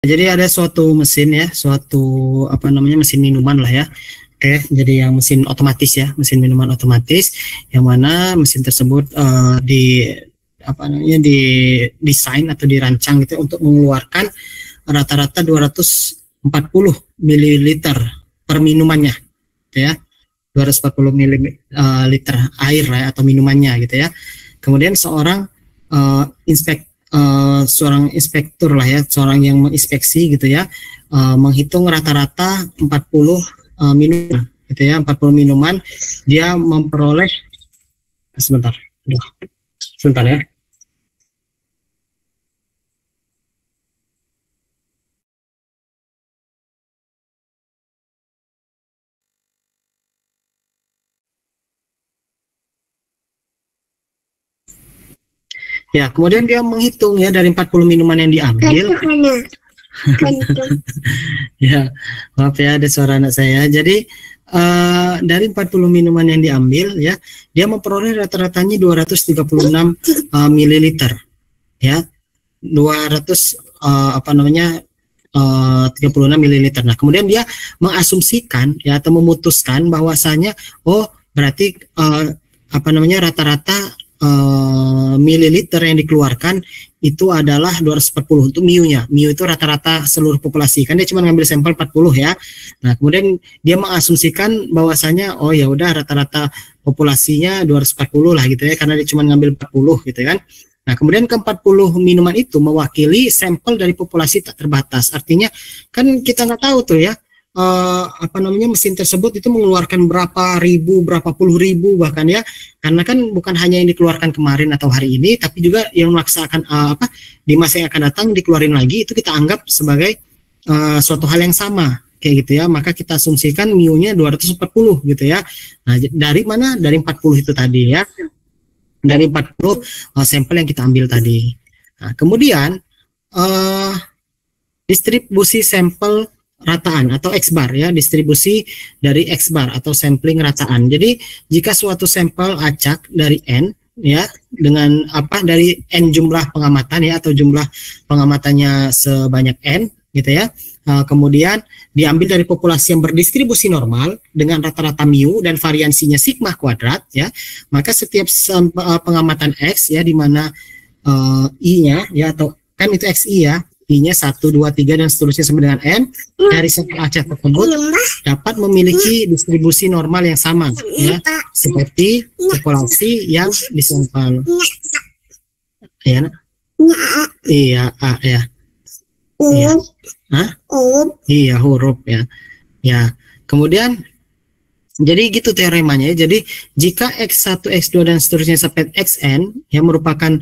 Jadi ada suatu mesin ya, suatu apa namanya mesin minuman lah ya. Oke, jadi yang mesin otomatis ya, mesin minuman otomatis, yang mana mesin tersebut di apa namanya di desain atau dirancang gitu untuk mengeluarkan rata-rata 240 ml per minumannya, gitu ya. 240 ml air ya, atau minumannya gitu ya. Kemudian seorang seorang inspektur lah ya, seorang yang menginspeksi gitu ya, menghitung rata-rata 40 minuman gitu ya, 40 minuman dia memperoleh sebentar ya. Ya, kemudian dia menghitung ya dari 40 minuman yang diambil. Ya, maaf ya ada suara anak saya. Jadi dari 40 minuman yang diambil ya, dia memperoleh rata-ratanya 236 ml ya. 200 apa namanya 36 ml. Nah, kemudian dia mengasumsikan ya atau memutuskan bahwasanya berarti apa namanya rata-rata mililiter yang dikeluarkan itu adalah 240 untuk MIU-nya. MIU itu rata-rata seluruh populasi. Kan dia cuma ngambil sampel 40 ya. Nah, kemudian dia mengasumsikan bahwasanya ya udah rata-rata populasinya 240 lah gitu ya, karena dia cuma ngambil 40 gitu kan. Nah, kemudian ke 40 minuman itu mewakili sampel dari populasi tak terbatas. Artinya kan kita nggak tahu tuh ya, apa namanya mesin tersebut itu mengeluarkan berapa ribu, berapa puluh ribu bahkan ya, karena kan bukan hanya yang dikeluarkan kemarin atau hari ini, tapi juga yang melaksanakan di masa yang akan datang dikeluarin lagi, itu kita anggap sebagai suatu hal yang sama kayak gitu ya, maka kita asumsikan MIU-nya 240 gitu ya. Nah, dari mana? Dari 40 itu tadi ya, dari 40 sampel yang kita ambil tadi. Nah, kemudian distribusi sampel rataan atau X-bar ya, distribusi dari X-bar atau sampling rataan. Jadi jika suatu sampel acak dari N ya, dengan dari N jumlah pengamatan ya, atau jumlah pengamatannya sebanyak N gitu ya, kemudian diambil dari populasi yang berdistribusi normal dengan rata-rata MIU dan variansinya sigma kuadrat ya, maka setiap pengamatan X ya, di mana I-nya ya, atau kan itu XI ya, I-nya 1, 2, 3 dan seterusnya sampai dengan N, dari sampel acak tersebut dapat memiliki distribusi normal yang sama ya, seperti populasi yang disampel. Ya, iya, ya. Iya. Iya, huruf ya. Ya. Kemudian jadi gitu teoremanya. Jadi jika X1, X2 dan seterusnya sampai Xn yang merupakan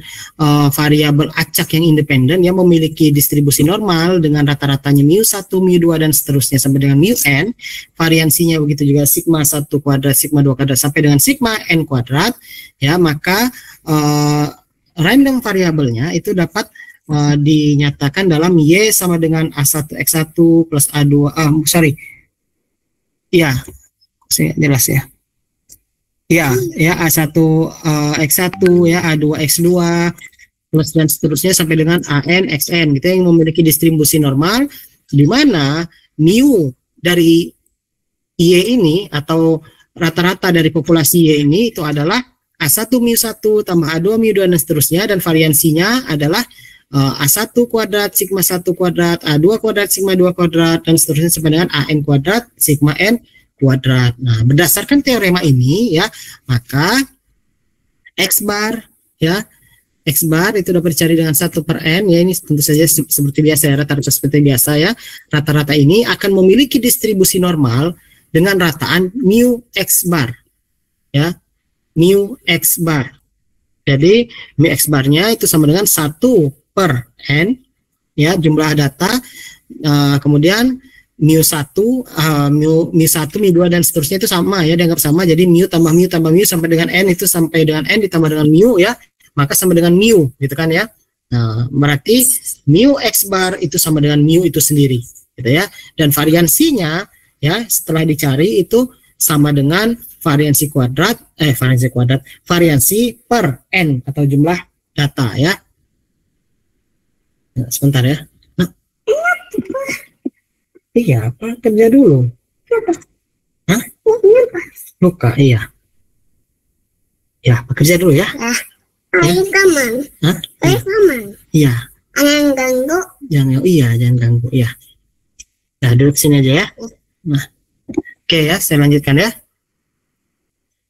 variabel acak yang independen yang memiliki distribusi normal dengan rata-ratanya μ1, μ2 dan seterusnya sampai dengan μn, variansinya begitu juga sigma 1 kuadrat, sigma 2 kuadrat sampai dengan sigma n kuadrat ya, maka random variabelnya itu dapat dinyatakan dalam Y sama dengan A1X1 plus A2 ya, saya jelas ya. Ya, A1 X1 ya, A2 X2 plus dan seterusnya sampai dengan AN XN gitu yang memiliki distribusi normal, di mana mu dari Y ini atau rata-rata dari populasi Y ini itu adalah A1 μ1 tambah A2 μ2 dan seterusnya, dan variansinya adalah A1 kuadrat sigma 1 kuadrat, A2 kuadrat sigma 2 kuadrat dan seterusnya sampai dengan AN kuadrat sigma N kuadrat. Nah, berdasarkan teorema ini ya, maka X bar ya, X bar itu dapat dicari dengan 1 per N ya, ini tentu saja seperti biasa ya, rata-rata seperti biasa ya. Rata-rata ini akan memiliki distribusi normal dengan rataan mu X bar ya, mu X bar. Jadi mu X barnya itu sama dengan 1 per N ya, jumlah data, kemudian μ1, μ1, μ2 dan seterusnya itu sama ya, dianggap sama. Jadi mu tambah mu sampai dengan N itu sampai dengan N ditambah dengan mu ya, maka sama dengan mu gitu kan ya. Nah, berarti mu X bar itu sama dengan mu itu sendiri gitu ya. Dan variansinya ya setelah dicari itu sama dengan variansi per N atau jumlah data ya. Nah, sebentar ya. Nah, Iya, apa kerja dulu? Hah? Luka, iya. Ya, bekerja dulu ya. Ayo kaman. Hah? Ayo kaman. Iya. Jangan ganggu. Jangan ganggu. Iya. Nah, duduk sini aja ya. Nah, oke ya, saya lanjutkan ya.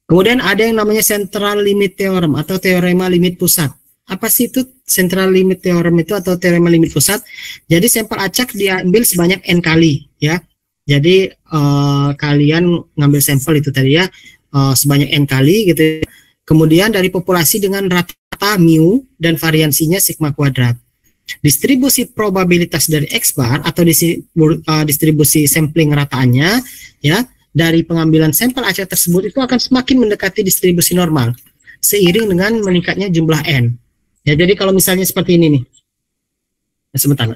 Kemudian ada yang namanya central limit theorem atau teorema limit pusat. Apa sih itu central limit theorem itu atau teorema limit pusat? Jadi sampel acak diambil sebanyak n kali ya. Jadi kalian ngambil sampel itu tadi ya sebanyak n kali gitu. Kemudian dari populasi dengan rata mu dan variansinya sigma kuadrat. Distribusi probabilitas dari X bar atau distribusi sampling rataannya ya dari pengambilan sampel acak tersebut itu akan semakin mendekati distribusi normal seiring dengan meningkatnya jumlah n. Ya, jadi kalau misalnya seperti ini nih. Sebentar.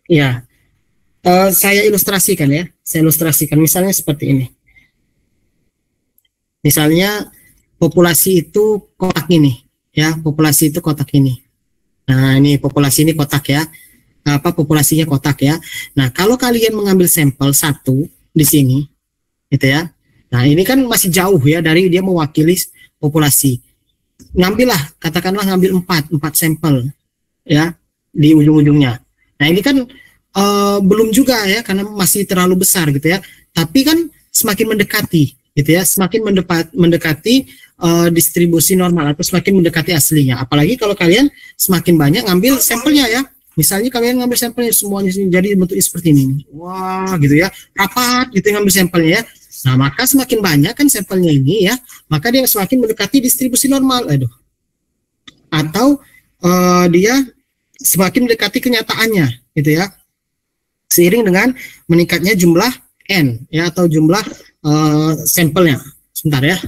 Ya. Saya ilustrasikan ya. Saya ilustrasikan misalnya seperti ini. Misalnya populasi itu kotak ini, ya, populasi itu kotak ini. Nah, ini populasi ini kotak ya. Apa populasinya kotak ya. Nah, kalau kalian mengambil sampel satu di sini gitu ya. Nah, ini kan masih jauh ya dari dia mewakili populasi. Ngambillah, katakanlah ngambil 4 sampel ya di ujung-ujungnya. Nah, ini kan belum juga ya karena masih terlalu besar gitu ya. Tapi kan semakin mendekati gitu ya, semakin mendekati distribusi normal atau semakin mendekati aslinya. Apalagi kalau kalian semakin banyak ngambil sampelnya ya. Misalnya kalian ngambil sampelnya semuanya jadi bentuknya seperti ini. Wah, gitu ya. Rapat gitu ngambil sampelnya ya. Nah, maka semakin banyak kan sampelnya ini ya, maka dia semakin mendekati distribusi normal. Atau dia semakin mendekati kenyataannya gitu ya. Seiring dengan meningkatnya jumlah n ya atau jumlah sampelnya. Sebentar ya.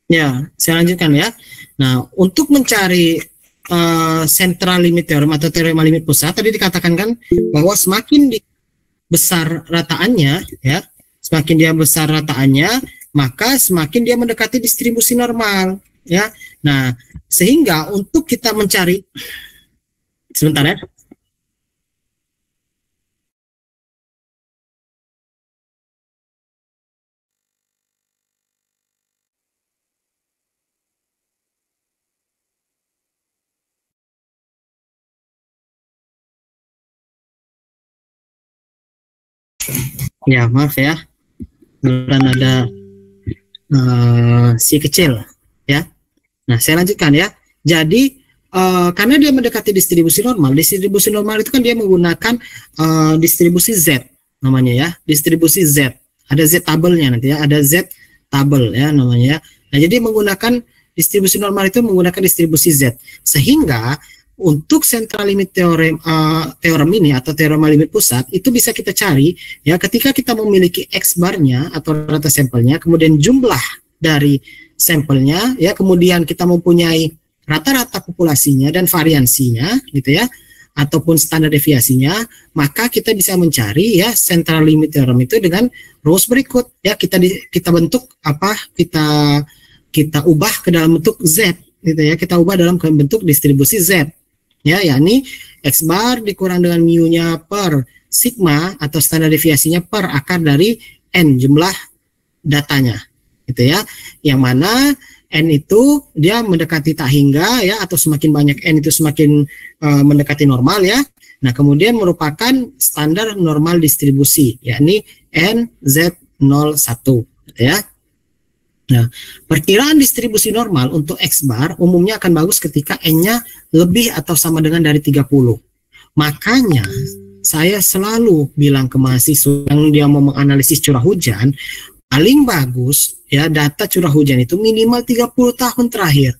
Ya, saya lanjutkan ya. Nah, untuk mencari central limit theorem atau teorema limit pusat tadi dikatakan kan bahwa semakin besar rataannya ya, semakin dia besar rataannya, maka semakin dia mendekati distribusi normal ya. Nah, sehingga untuk kita mencari sebentar ya. Ya, maaf ya. Dan ada si kecil ya. Nah, saya lanjutkan ya. Jadi karena dia mendekati distribusi normal itu kan dia menggunakan distribusi Z namanya ya, distribusi Z. Ada Z tabelnya nanti ya, ada Z tabel ya namanya ya. Nah, jadi menggunakan distribusi normal itu menggunakan distribusi Z. Sehingga untuk central limit teorem ini atau teorema limit pusat itu bisa kita cari ya ketika kita memiliki X barnya atau rata sampelnya, kemudian jumlah dari sampelnya ya, kemudian kita mempunyai rata-rata populasinya dan variansinya gitu ya, ataupun standar deviasinya, maka kita bisa mencari ya central limit theorem itu dengan rules berikut ya. Kita bentuk apa, kita ubah ke dalam bentuk Z gitu ya, kita ubah dalam bentuk distribusi Z ya, yakni X bar dikurang dengan mu-nya per sigma atau standar deviasinya per akar dari n jumlah datanya gitu ya, yang mana n itu dia mendekati tak hingga ya, atau semakin banyak n itu semakin mendekati normal ya. Nah, kemudian merupakan standar normal distribusi yakni NZ01 gitu ya. Nah, perkiraan distribusi normal untuk X bar umumnya akan bagus ketika N-nya lebih atau sama dengan dari 30. Makanya saya selalu bilang ke mahasiswa yang dia mau menganalisis curah hujan, paling bagus ya data curah hujan itu minimal 30 tahun terakhir.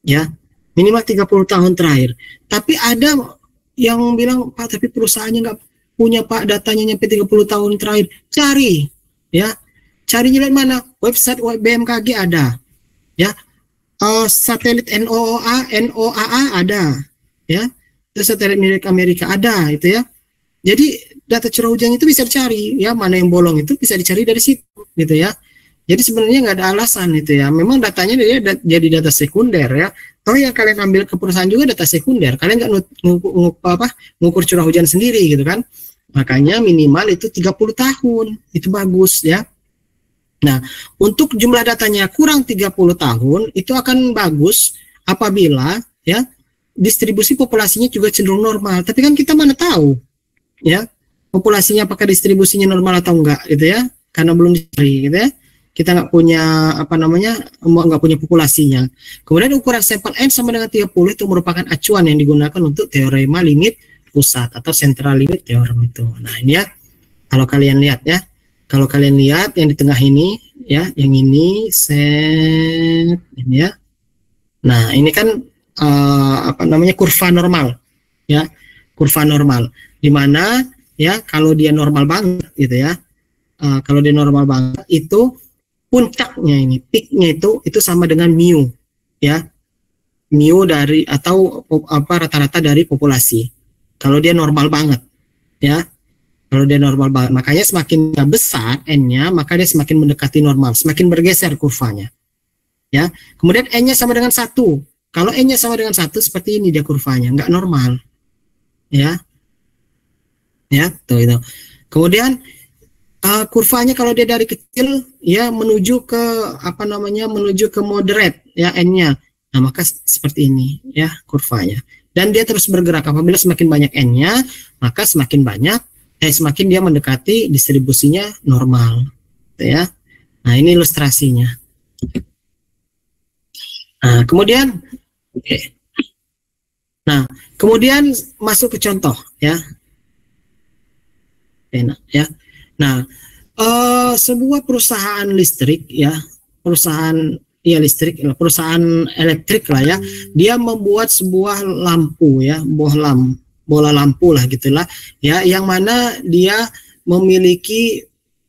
Ya, minimal 30 tahun terakhir. Tapi ada yang bilang, Pak, tapi perusahaannya nggak punya Pak datanya nyampe 30 tahun terakhir. Cari ya. Carinya dari mana? Website BMKG ada. Ya. Satelit NOAA ada, ya. Terus satelit milik Amerika ada, itu ya. Jadi data curah hujan itu bisa dicari, ya, mana yang bolong itu bisa dicari dari situ, gitu ya. Jadi sebenarnya nggak ada alasan itu ya. Memang datanya dia jadi data sekunder ya. Toh yang kalian ambil ke perusahaan juga data sekunder. Kalian nggak ngukur curah hujan sendiri gitu kan. Makanya minimal itu 30 tahun. Itu bagus ya. Nah, untuk jumlah datanya kurang 30 tahun itu akan bagus apabila ya distribusi populasinya juga cenderung normal. Tapi kan kita mana tahu ya populasinya apakah distribusinya normal atau enggak gitu ya. Karena belum dicari gitu ya. Kita nggak punya nggak punya populasinya. Kemudian ukuran sampel N sama dengan 30 itu merupakan acuan yang digunakan untuk teorema limit pusat atau central limit theorem itu. Nah ini ya, kalau kalian lihat ya, kalau kalian lihat yang di tengah ini ya, yang ini set ini ya. Nah ini kan kurva normal ya, kurva normal, dimana ya kalau dia normal banget gitu ya, kalau dia normal banget itu puncaknya ini, peaknya itu sama dengan mu ya, mu dari atau rata-rata dari populasi. Kalau dia normal banget ya, kalau dia normal banget, makanya semakin besar n-nya maka dia semakin mendekati normal, semakin bergeser kurvanya ya. Kemudian n-nya sama dengan 1, kalau n-nya sama dengan 1 seperti ini dia kurvanya, nggak normal ya, ya tuh itu. Kemudian kurvanya kalau dia dari kecil ya menuju ke menuju ke moderate ya n-nya. Nah, maka seperti ini ya kurvanya. Dan dia terus bergerak apabila semakin banyak n-nya, maka semakin dia mendekati distribusinya normal. Gitu ya. Nah, ini ilustrasinya. Nah, kemudian Nah, kemudian masuk ke contoh ya. Enak ya. Nah, sebuah perusahaan listrik ya, perusahaan elektrik lah ya, dia membuat sebuah lampu ya, bola lampu lah gitulah ya, yang mana dia memiliki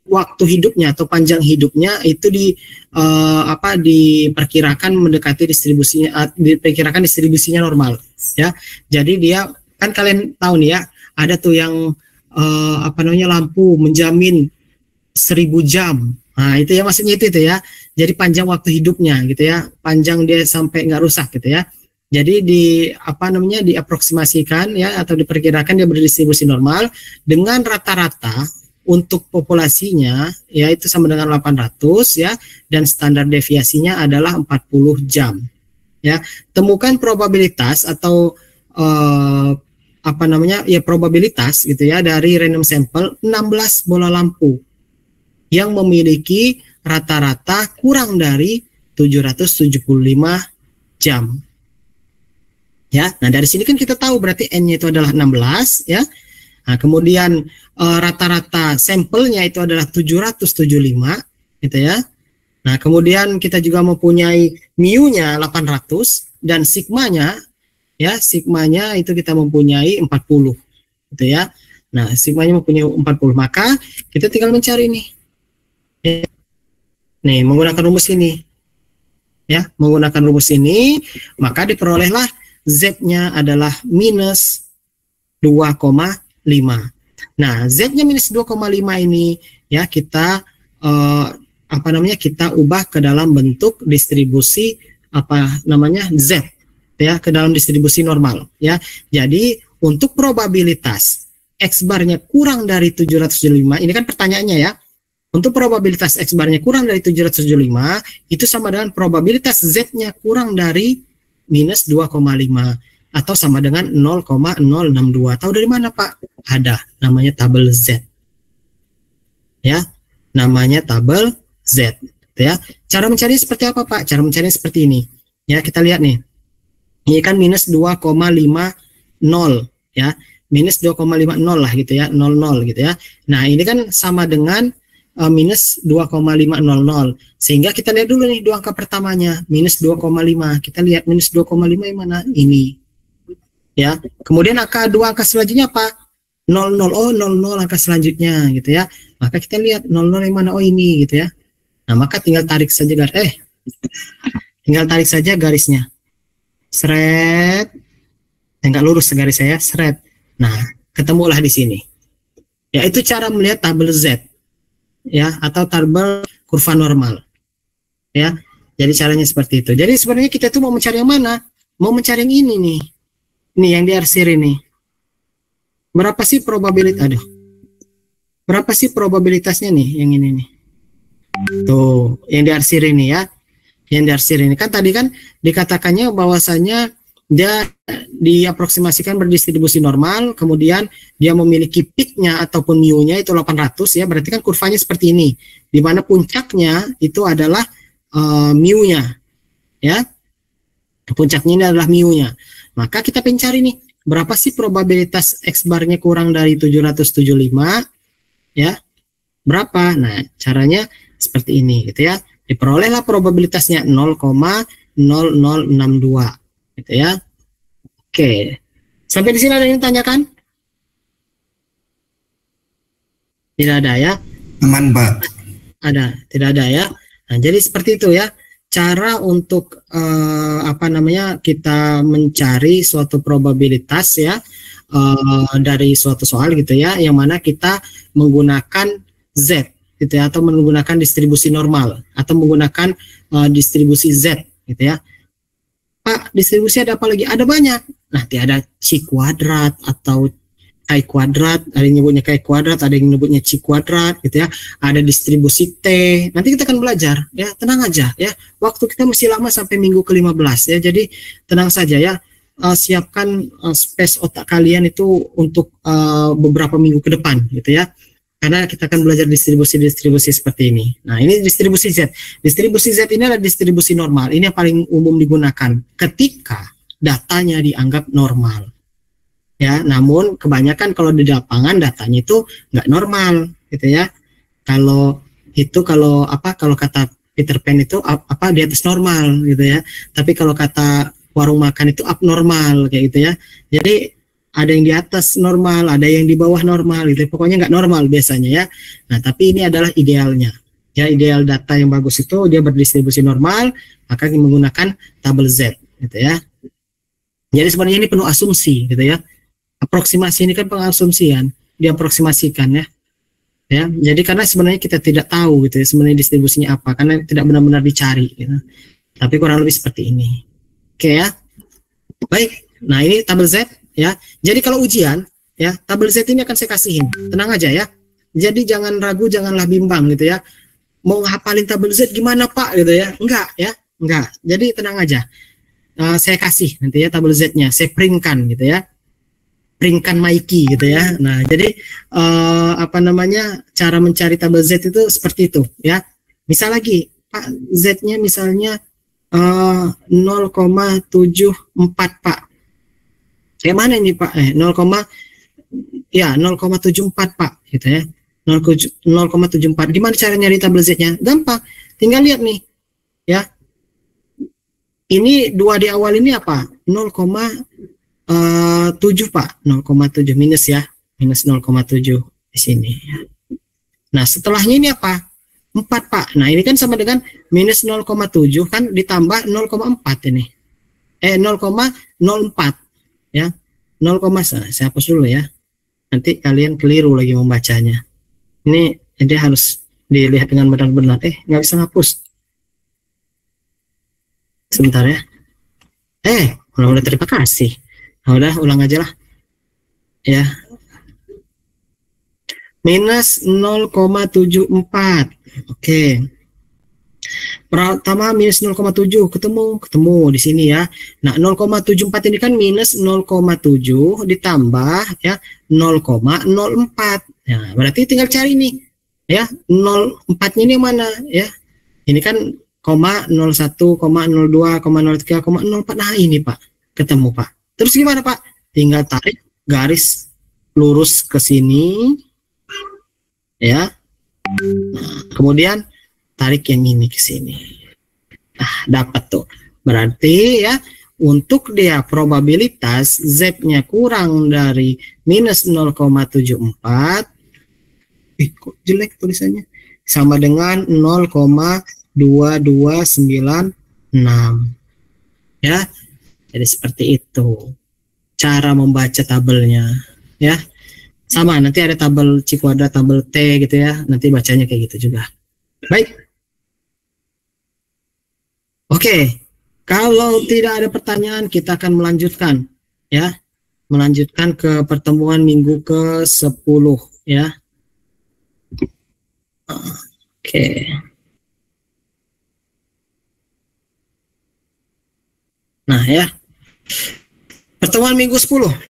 waktu hidupnya atau panjang hidupnya itu diperkirakan mendekati distribusinya normal ya. Jadi dia kan kalian tahu nih ya, ada tuh yang lampu menjamin 1000 jam. Nah, itu ya maksudnya itu ya. Jadi panjang waktu hidupnya gitu ya. Panjang dia sampai nggak rusak gitu ya. Jadi diaproksimasikan ya atau diperkirakan dia berdistribusi normal dengan rata-rata untuk populasinya ya itu sama dengan 800 ya, dan standar deviasinya adalah 40 jam. Ya, temukan probabilitas atau probabilitas gitu ya dari random sample 16 bola lampu yang memiliki rata-rata kurang dari 775 jam. Ya, nah dari sini kan kita tahu berarti n-nya itu adalah 16 ya. Nah, kemudian rata-rata sampelnya itu adalah 775 gitu ya. Nah, kemudian kita juga mempunyai mu-nya 800 dan sigmanya ya, sigmanya itu kita mempunyai 40 gitu ya. Nah, sigmanya mempunyai 40, maka kita tinggal mencari nih. Nih, menggunakan rumus ini. Ya, menggunakan rumus ini, maka diperolehlah Z-nya adalah minus 2,5. Nah, Z-nya minus 2,5 ini ya kita kita ubah ke dalam bentuk distribusi Z ya, ke dalam distribusi normal ya. Jadi untuk probabilitas X barnya kurang dari 775, ini kan pertanyaannya ya. Untuk probabilitas X barnya kurang dari 775 itu sama dengan probabilitas Z-nya kurang dari minus 2,5 atau sama dengan 0,062. Tahu dari mana, Pak? Ada, namanya tabel Z. Ya, namanya tabel Z ya. Cara mencari seperti apa, Pak? Cara mencari seperti ini. Ya, kita lihat nih. Ini kan minus 2,50 ya. Minus 2,50 lah gitu ya, 00 gitu ya. Nah, ini kan sama dengan minus 2,500, sehingga kita lihat dulu nih dua angka pertamanya minus 2,5. Kita lihat minus 2,5 yang mana? Ini ya. Kemudian dua angka selanjutnya apa? 00. Oh, 00 angka selanjutnya gitu ya. Maka kita lihat 00 yang mana? Oh, ini gitu ya. Nah, maka tinggal tarik saja tinggal tarik saja garisnya, seret, nggak lurus garis saya, seret. Nah, ketemulah di sini. Ya, itu cara melihat tabel Z, ya, atau tabel kurva normal, ya. Jadi caranya seperti itu. Jadi sebenarnya kita tuh mau mencari yang mana? Mau mencari yang ini nih, yang diarsir ini. Berapa sih probabilitas? Aduh, berapa sih probabilitasnya nih yang ini nih? Tuh, yang diarsir ini ya. Yang diarsir ini kan tadi kan dikatakannya bahwasanya dia diaproksimasikan berdistribusi normal, kemudian dia memiliki peaknya ataupun mu-nya itu 800 ya, berarti kan kurvanya seperti ini, di mana puncaknya itu adalah mu-nya ya, puncaknya ini adalah mu-nya. Maka kita pencari nih, berapa sih probabilitas X bar-nya kurang dari 775 ya, berapa? Nah, caranya seperti ini gitu ya, diperolehlah probabilitasnya 0,0062 gitu ya. Oke, sampai di sini ada yang tanyakan? Tidak ada ya? Aman, Pak. Ada, tidak ada ya. Nah, jadi seperti itu ya cara untuk kita mencari suatu probabilitas ya dari suatu soal gitu ya, yang mana kita menggunakan Z gitu ya, atau menggunakan distribusi normal atau menggunakan distribusi Z gitu ya. Pak, distribusi ada apa lagi? Ada banyak. Nanti ada C kuadrat atau Chi kuadrat, ada yang nyebutnya Chi kuadrat, ada yang nyebutnya C kuadrat gitu ya. Ada distribusi T. Nanti kita akan belajar ya, tenang aja ya. Waktu kita masih lama sampai minggu ke-15 ya. Jadi tenang saja ya. Siapkan space otak kalian itu untuk beberapa minggu ke depan gitu ya. Karena kita akan belajar distribusi-distribusi seperti ini. Nah, ini distribusi Z. Distribusi Z ini adalah distribusi normal. Ini yang paling umum digunakan ketika datanya dianggap normal. Ya, namun kebanyakan kalau di lapangan datanya itu nggak normal, gitu ya. Kalau kata Peter Pan itu di atas normal, gitu ya. Tapi kalau kata warung makan itu abnormal, kayak gitu ya. Jadi ada yang di atas normal, ada yang di bawah normal, gitu. Pokoknya nggak normal biasanya ya. Nah, tapi ini adalah idealnya. Ya, ideal data yang bagus itu dia berdistribusi normal, maka menggunakan tabel Z, gitu ya. Jadi sebenarnya ini penuh asumsi, gitu ya. Aproksimasi ini kan pengasumsian, diaproksimasikan ya. Ya, jadi karena sebenarnya kita tidak tahu gitu ya, sebenarnya distribusinya apa, karena tidak benar-benar dicari, gitu. Tapi kurang lebih seperti ini. Oke ya. Baik. Nah, ini tabel Z. Ya, jadi kalau ujian, ya tabel Z ini akan saya kasihin, tenang aja ya. Jadi jangan ragu, janganlah bimbang gitu ya. Mau ngapalin tabel Z gimana Pak gitu ya? Enggak ya, enggak. Jadi tenang aja. Saya kasih nanti ya tabel Z-nya, saya printkan gitu ya, printkan Mikey gitu ya. Nah, jadi cara mencari tabel Z itu seperti itu ya. Misal lagi Pak, Z-nya misalnya 0,74 Pak. Kayak mana ini Pak? 0,74 Pak gitu ya. 0,74. Gimana cara nyari tabel Z-nya? Gampang. Tinggal lihat nih. Ya. Ini dua di awal ini apa? 0,7 Pak. 0,7 minus ya. Minus 0,7 di sini ya. Nah, setelahnya ini apa? 4 Pak. Nah, ini kan sama dengan minus 0,7 kan ditambah 0,4 ini. 0,04 ya, 0, saya hapus dulu ya, nanti kalian keliru lagi membacanya. Ini jadi harus dilihat dengan benar-benar. Nggak bisa hapus, sebentar ya. Udah terima kasih. Nah, udah ulang aja lah ya. Minus 0,74. Oke. Pertama minus 0,7 ketemu di sini ya. Nah, 0,74 ini kan minus 0,7 ditambah ya 0,04. Nah, berarti tinggal cari nih ya, 0,4-nya ini yang mana ya? Ini kan 0,01, 0,02, 0,03, 0,04. Nah, ini Pak, ketemu Pak. Terus gimana Pak? Tinggal tarik garis lurus ke sini ya. Nah, kemudian tarik yang ini ke sini. Nah, dapat tuh. Berarti ya, untuk dia probabilitas Z-nya kurang dari minus 0,74. Kok jelek tulisannya? Sama dengan 0,229 6. Ya. Jadi seperti itu cara membaca tabelnya, ya. Sama, nanti ada tabel C kuadrat, tabel T gitu ya. Nanti bacanya kayak gitu juga. Baik. Oke. Kalau tidak ada pertanyaan, kita akan melanjutkan, ya. Melanjutkan ke pertemuan minggu ke-10, ya. Oke. Nah, ya. Pertemuan minggu 10.